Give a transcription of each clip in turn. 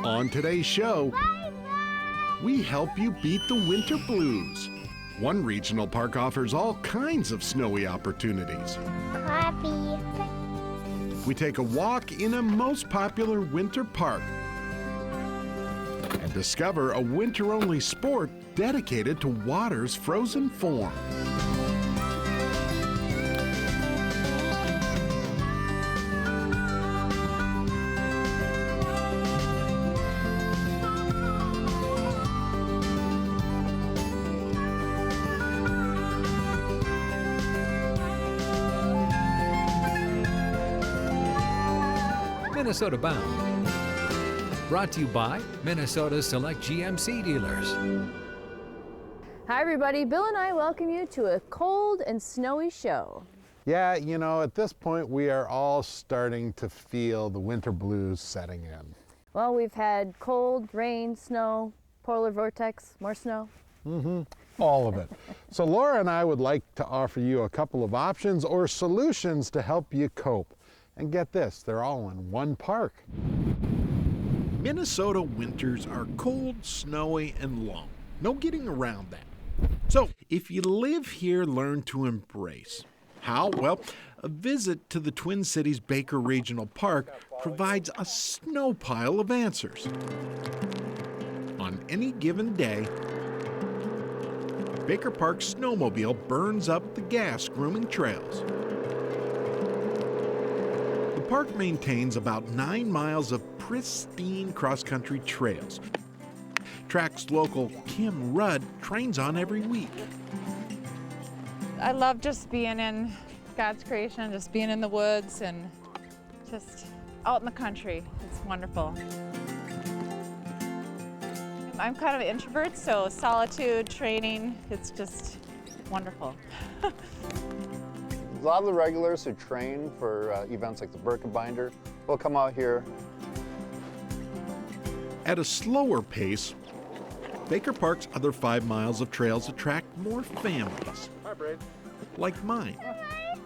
On today's show, we help you beat the winter blues. One regional park offers all kinds of snowy opportunities. Coffee. We take a walk in a most popular winter park and discover a winter-only sport dedicated to water's frozen form. Minnesota Bound. Brought to you by Minnesota's Select GMC dealers. Hi everybody, Bill and I welcome you to a cold and snowy show. Yeah, you know, at this point we are all starting to feel the winter blues setting in. Well, we've had cold, rain, snow, polar vortex, more snow. All of it. So Laura and I would like to offer you a couple of options or solutions to help you cope. And get this, they're all in one park. Minnesota winters are cold, snowy, and long. No getting around that. So, if you live here, learn to embrace. How? Well, a visit to the Twin Cities Baker Regional Park provides a snow pile of answers. On any given day, Baker Park's snowmobile burns up the gas grooming trails. The park maintains about 9 miles of pristine cross-country trails. Tracks local Kim Rudd trains on every week. I love just being in God's creation, just being in the woods and just out in the country. It's wonderful. I'm kind of an introvert, so solitude, training, it's just wonderful. A lot of the regulars who train for events like the Birkebinder will come out here. At a slower pace, Baker Park's other 5 miles of trails attract more families. Hi, Braid. Like mine.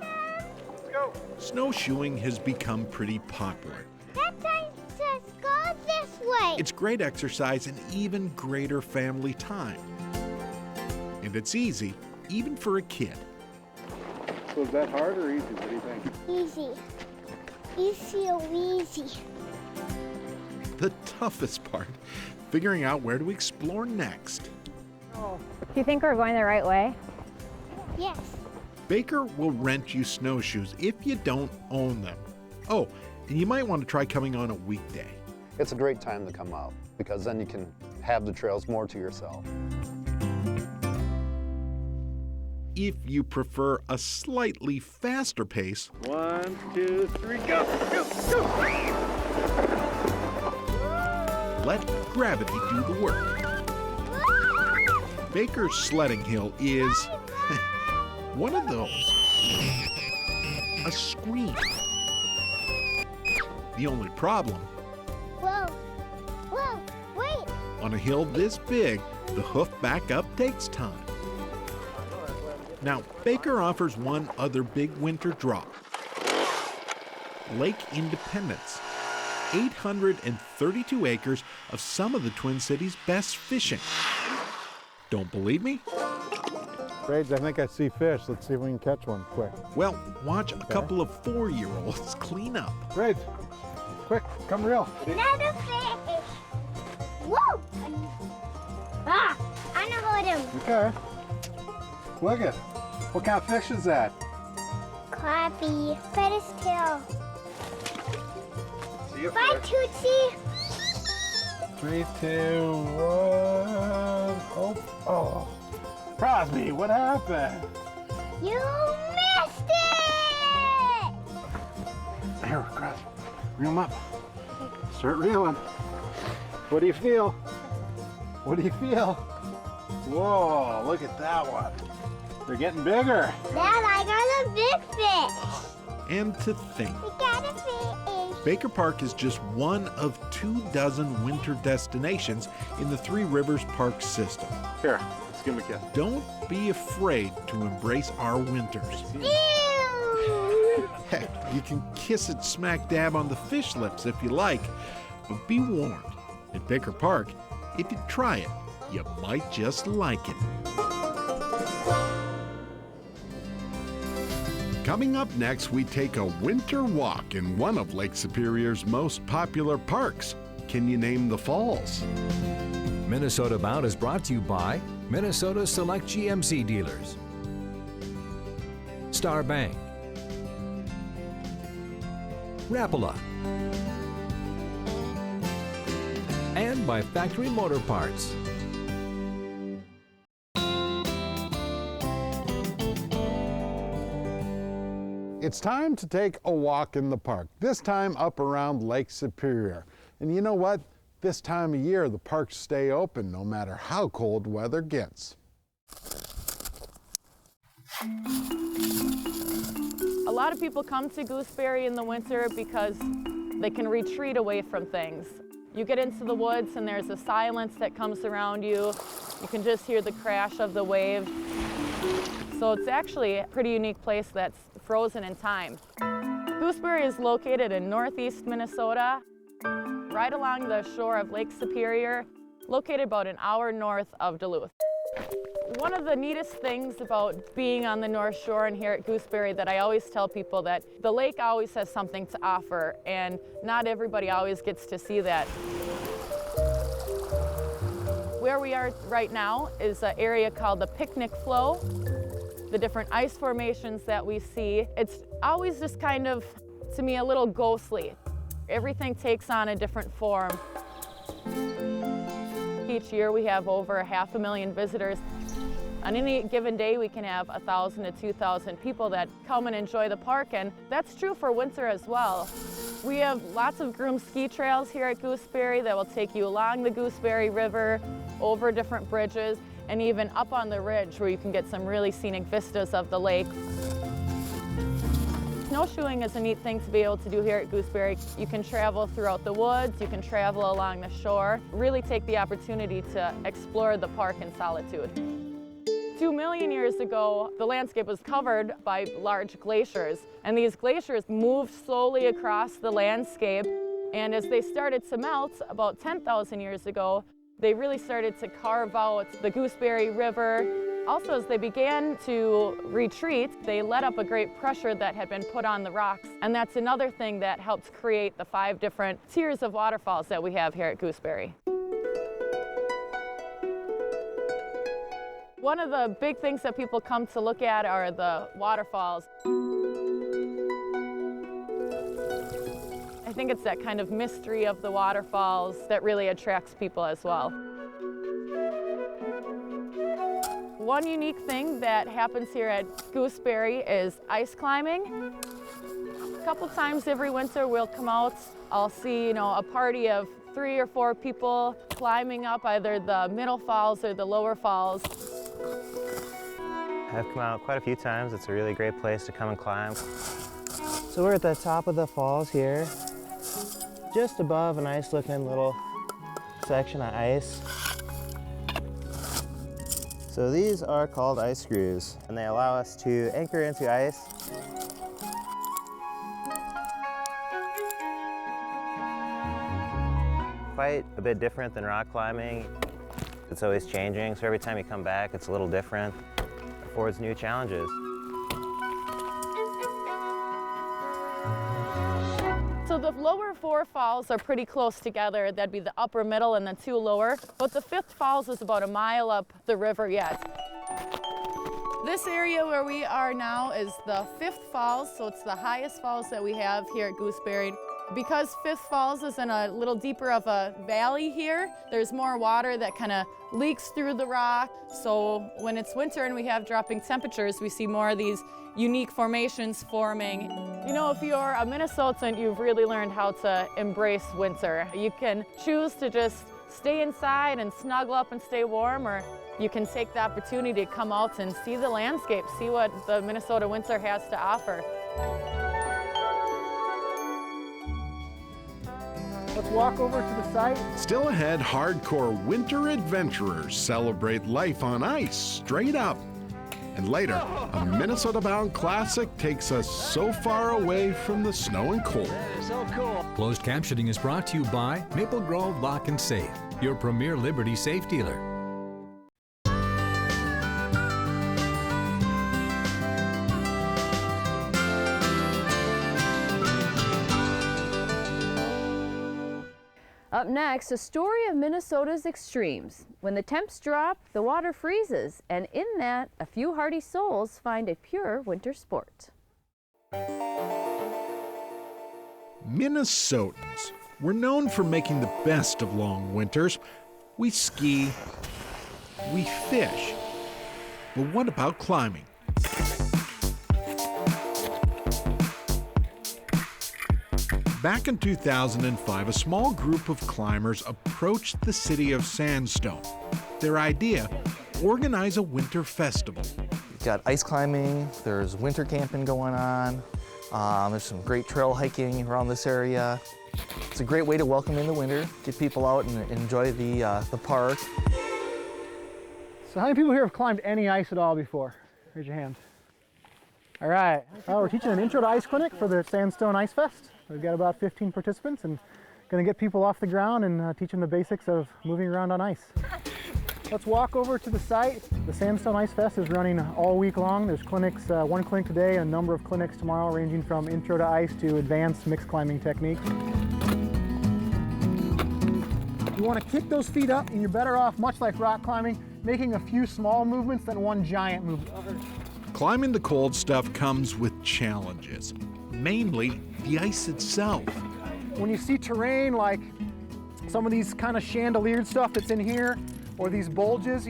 Let's go. Snowshoeing has become pretty popular. That time says go this way. It's great exercise and even greater family time. And it's easy, even for a kid. So is that hard or easy? What do you think? Easy. Easy or easy. The toughest part, figuring out where to explore next. Do you think we're going the right way? Yes. Baker will rent you snowshoes if you don't own them. Oh, and you might want to try coming on a weekday. It's a great time to come out because then you can have the trails more to yourself. If you prefer a slightly faster pace, 1, 2, 3, go! Go! Go! let gravity do the work. Baker's sledding hill is one of those. A scream. The only problem, Whoa. Whoa. Wait. on a hill this big, the hoof back up takes time. Now, Baker offers one other big winter draw. Lake Independence. 832 acres of some of the Twin Cities' best fishing. Don't believe me? Braids, I think I see fish. Let's see if we can catch one quick. Well, watch a couple of 4-year-olds clean up. Braids, quick, come reel. Another fish. Whoa. Ah, I know hold him. Okay. Look it. What kind of fish is that? Crappie. Pet his tail. See you. Bye, Tootsie. 3, 2, 1. Oh, oh. Crosby, what happened? You missed it! Here, Crosby. Reel him up. Start reeling. What do you feel? What do you feel? Whoa, look at that one. They're getting bigger. Dad, I got a big fish. And to think, We got a fish. Baker Park is just one of 24 winter destinations in the Three Rivers Park system. Here, let's give him a kiss. Don't be afraid to embrace our winters. Ew! Heck, you can kiss it smack dab on the fish lips if you like, but be warned, At Baker Park, if you try it, you might just like it. Coming up next, we take a winter walk in one of Lake Superior's most popular parks. Can you name the falls? Minnesota Bound is brought to you by Minnesota Select GMC dealers, Star Bank, Rapala, and by Factory Motor Parts. It's time to take a walk in the park, this time up around Lake Superior. And you know what? This time of year, the parks stay open no matter how cold weather gets. A lot of people come to Gooseberry in the winter because they can retreat away from things. You get into the woods and there's a silence that comes around you. You can just hear the crash of the wave. So it's actually a pretty unique place that's frozen in time. Gooseberry is located in northeast Minnesota, right along the shore of Lake Superior, located about an hour north of Duluth. One of the neatest things about being on the North Shore and here at Gooseberry that I always tell people that the lake always has something to offer, and not everybody always gets to see that. Where we are right now is an area called the Picnic Flow. The different ice formations that we see, it's always just kind of, to me, a little ghostly. Everything takes on a different form. Each year we have over 500,000 visitors. On any given day we can have 1,000 to 2,000 people that come and enjoy the park, and that's true for winter as well. We have lots of groomed ski trails here at Gooseberry that will take you along the Gooseberry River, over different bridges, and even up on the ridge where you can get some really scenic vistas of the lake. Snowshoeing is a neat thing to be able to do here at Gooseberry. You can travel throughout the woods, you can travel along the shore, really take the opportunity to explore the park in solitude. 2 million years ago, the landscape was covered by large glaciers, and these glaciers moved slowly across the landscape, and as they started to melt about 10,000 years ago, they really started to carve out the Gooseberry River. Also, as they began to retreat, they let up a great pressure that had been put on the rocks, and that's another thing that helped create the 5 different tiers of waterfalls that we have here at Gooseberry. One of the big things that people come to look at are the waterfalls. I think it's that kind of mystery of the waterfalls that really attracts people as well. One unique thing that happens here at Gooseberry is ice climbing. A couple times every winter we'll come out, I'll see, a party of 3 or 4 people climbing up either the middle falls or the lower falls. I've come out quite a few times. It's a really great place to come and climb. So we're at the top of the falls here, just above a nice looking little section of ice. So these are called ice screws, and they allow us to anchor into ice. Quite a bit different than rock climbing. It's always changing, so every time you come back, it's a little different. It affords new challenges. So the lower 4 falls are pretty close together. That'd be the upper, middle, and the 2 lower. But the 5th falls is about a mile up the river yet. This area where we are now is the 5th falls, so it's the highest falls that we have here at Gooseberry. Because 5th Falls is in a little deeper of a valley here, there's more water that kind of leaks through the rock. So when it's winter and we have dropping temperatures, we see more of these unique formations forming. If you're a Minnesotan, you've really learned how to embrace winter. You can choose to just stay inside and snuggle up and stay warm, or you can take the opportunity to come out and see the landscape, see what the Minnesota winter has to offer. Let's walk over to the site. Still ahead, hardcore winter adventurers celebrate life on ice straight up. And later, a Minnesota-bound classic takes us so far away from the snow and cold. Closed captioning is brought to you by Maple Grove Lock and Safe, your premier Liberty safe dealer. Up next, a story of Minnesota's extremes. When the temps drop, the water freezes, and in that, a few hardy souls find a pure winter sport. Minnesotans, we're known for making the best of long winters. We ski, we fish. But what about climbing? Back in 2005, a small group of climbers approached the city of Sandstone. Their idea, organize a winter festival. We've got ice climbing, there's winter camping going on, there's some great trail hiking around this area. It's a great way to welcome in the winter, get people out and enjoy the park. So how many people here have climbed any ice at all before? Raise your hand. All right, we're teaching an intro to ice clinic for the Sandstone Ice Fest. We've got about 15 participants and going to get people off the ground and teach them the basics of moving around on ice. Let's walk over to the site. The Sandstone Ice Fest is running all week long. There's clinics, one clinic today and a number of clinics tomorrow, ranging from intro to ice to advanced mixed climbing techniques. You want to kick those feet up and you're better off, much like rock climbing, making a few small movements than one giant movement. Climbing the cold stuff comes with challenges, mainly the ice itself. When you see terrain like some of these kind of chandeliered stuff that's in here, or these bulges,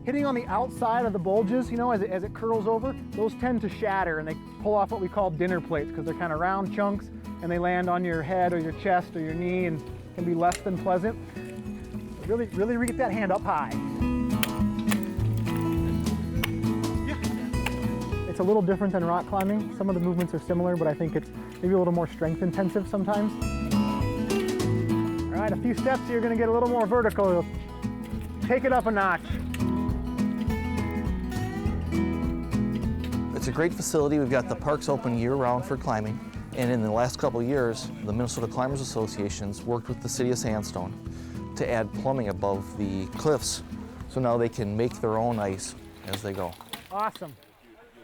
hitting on the outside of the bulges, as it curls over, those tend to shatter and they pull off what we call dinner plates because they're kind of round chunks and they land on your head or your chest or your knee and can be less than pleasant. Really get that hand up high. It's a little different than rock climbing. Some of the movements are similar, but I think it's maybe a little more strength intensive sometimes. All right, a few steps, you're gonna get a little more vertical. Take it up a notch. It's a great facility. We've got the parks open year-round for climbing. And in the last couple of years, the Minnesota Climbers Association's worked with the city of Sandstone to add plumbing above the cliffs, so now they can make their own ice as they go. Awesome.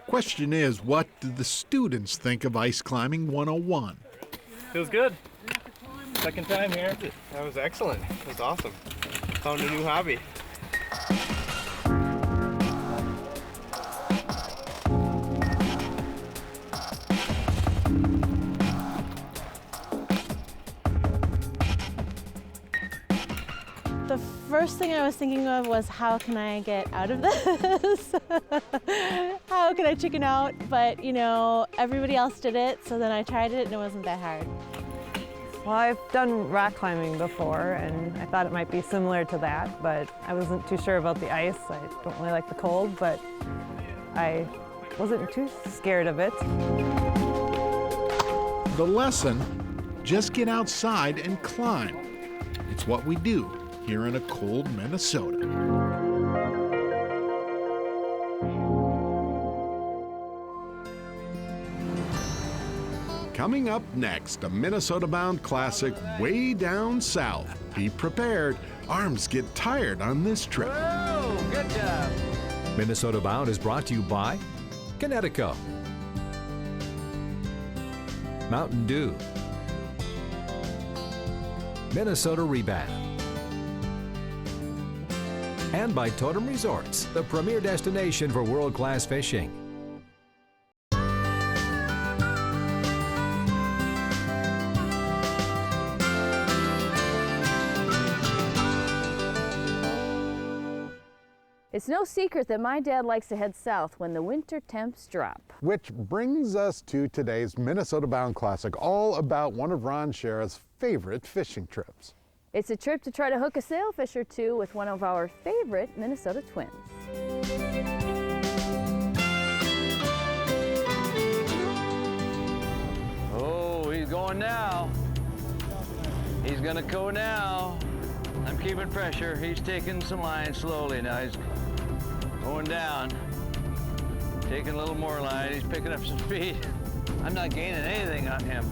Question is, what do the students think of Ice Climbing 101? Feels good. Second time here. That was excellent. It was awesome. Found a new hobby. The first thing I was thinking of was, how can I get out of this? How can I chicken out? But everybody else did it, so then I tried it and it wasn't that hard. Well, I've done rock climbing before and I thought it might be similar to that, but I wasn't too sure about the ice. I don't really like the cold, but I wasn't too scared of it. The lesson, just get outside and climb. It's what we do here in a cold Minnesota. Coming up next, a Minnesota-bound classic way down south. Be prepared. Arms get tired on this trip. Whoa, good job. Minnesota Bound is brought to you by Connecticut, Mountain Dew, Minnesota Rebound, and by Totem Resorts, the premier destination for world-class fishing. It's no secret that my dad likes to head south when the winter temps drop. Which brings us to today's Minnesota-bound classic, all about one of Ron Shera's favorite fishing trips. It's a trip to try to hook a sailfish or two with one of our favorite Minnesota twins. Oh, he's going now. He's gonna go now. I'm keeping pressure. He's taking some line slowly now. He's going down. Taking a little more line. He's picking up some speed. I'm not gaining anything on him.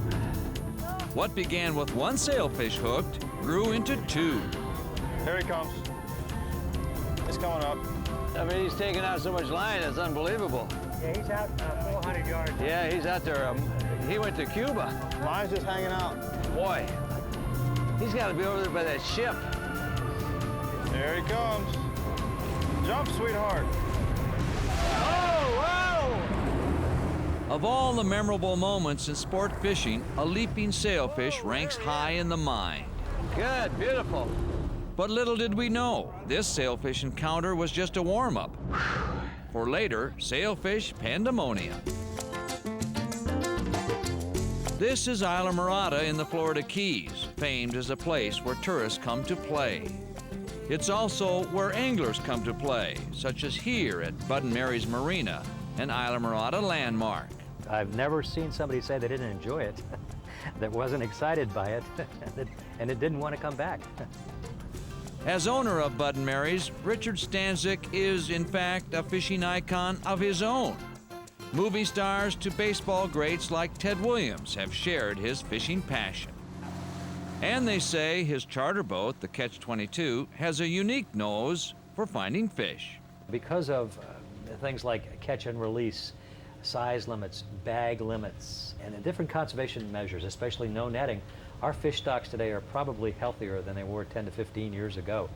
What began with one sailfish hooked grew into two. Here he comes. He's coming up. I mean, he's taking out so much line, it's unbelievable. Yeah, he's out 400 yards. Yeah, he's out there. He went to Cuba. Mine's just hanging out. Boy, he's got to be over there by that ship. There he comes. Jump, sweetheart. Oh, wow! Of all the memorable moments in sport fishing, a leaping sailfish ranks high in the mind. Good, beautiful. But little did we know, this sailfish encounter was just a warm-up for later sailfish pandemonium. This is Isla Mirada in the Florida Keys, famed as a place where tourists come to play. It's also where anglers come to play, such as here at Bud and Mary's Marina, an Isla Mirada landmark. I've never seen somebody say they didn't enjoy it, that wasn't excited by it, and it didn't want to come back. As owner of Bud and Mary's, Richard Stanczyk is, in fact, a fishing icon of his own. Movie stars to baseball greats like Ted Williams have shared his fishing passion. And they say his charter boat, the Catch-22, has a unique nose for finding fish. Because of things like catch and release, size limits, bag limits, and the different conservation measures, especially no netting, our fish stocks today are probably healthier than they were 10 to 15 years ago.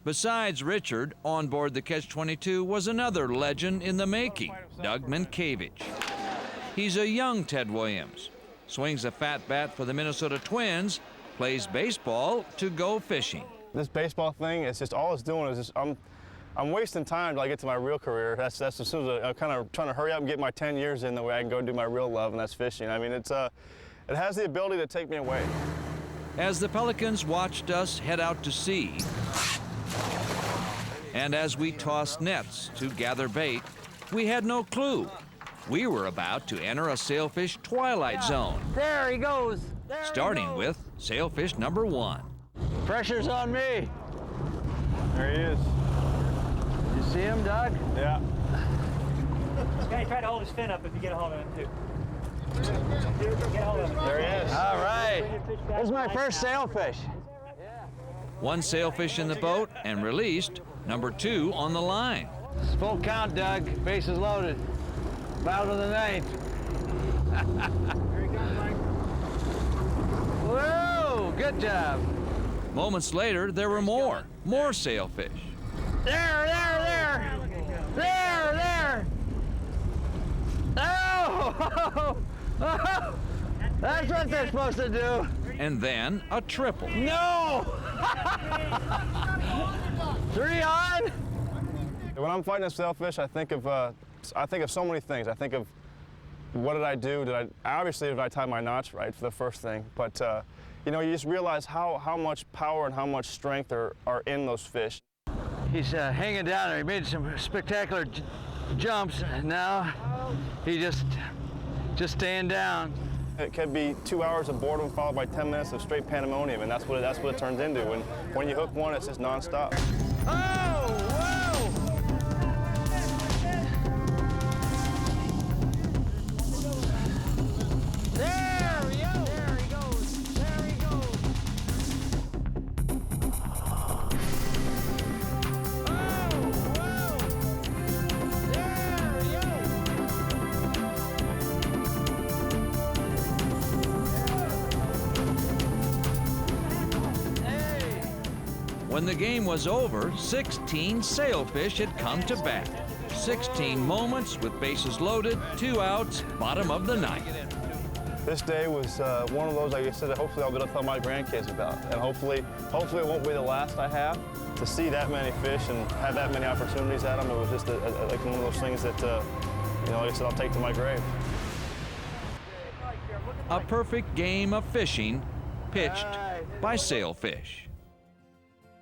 Besides Richard, on board the Catch-22 was another legend in the making, Doug Minkiewicz. He's a young Ted Williams, swings a fat bat for the Minnesota Twins, plays baseball to go fishing. This baseball thing, it's just all it's doing is just, I'm wasting time till I get to my real career. That's as soon as I'm kind of trying to hurry up and get my 10 years in the way I can go do my real love, and that's fishing. I mean, it has the ability to take me away. As the Pelicans watched us head out to sea, and as we tossed nets to gather bait, we had no clue. We were about to enter a sailfish twilight zone. There he goes. Starting with sailfish number 1. Pressure's on me. There he is. You see him, Doug? Yeah. Okay, try to hold his fin up if you get a hold of him, too. Get a hold of him. There he is. All right. This is my first sailfish. One sailfish in the boat and released, number 2 on the line. It's full count, Doug. Bases loaded. Bottom of the 9th. Here he comes, Mike. Whoa, good job. Moments later, there were more sailfish. There. Oh! That's what they're supposed to do. And then a triple. No! 3 on? When I'm fighting a sailfish, I think of so many things. I think of what did I do? Obviously did I tie my knots right for the first thing? But you know, you just realize how much power and how much strength are in those fish. He's hanging down there. He made some spectacular jumps. Now he just staying down. It could be 2 hours of boredom followed by 10 minutes of straight pandemonium, and that's what it turns into. When you hook one, it's just nonstop. Oh, whoa! There he goes. There he goes. There he goes. Oh, whoa! There he goes. When the game was over, 16 sailfish had come to bat. 16 moments with bases loaded, 2 outs, bottom of the 9th. This day was one of those, like I said, hopefully I'll be able to tell my grandkids about. And hopefully it won't be the last I have. To see that many fish and have that many opportunities at them, it was just like one of those things that, you know, like I said, I'll take to my grave. A perfect game of fishing pitched by sailfish.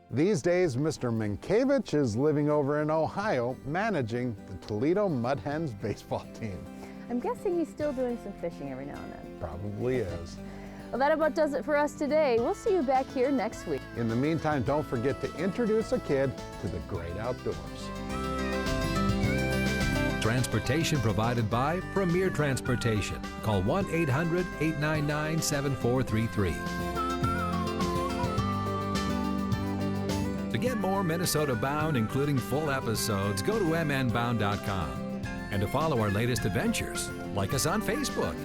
These days, Mr. Minkiewicz is living over in Ohio, managing the Toledo Mud Hens baseball team. I'm guessing he's still doing some fishing every now and then. Probably is. Well, that about does it for us today. We'll see you back here next week. In the meantime, don't forget to introduce a kid to the great outdoors. Transportation provided by Premier Transportation. Call 1-800-899-7433. To get more Minnesota Bound, including full episodes, go to mnbound.com. And to follow our latest adventures, like us on Facebook.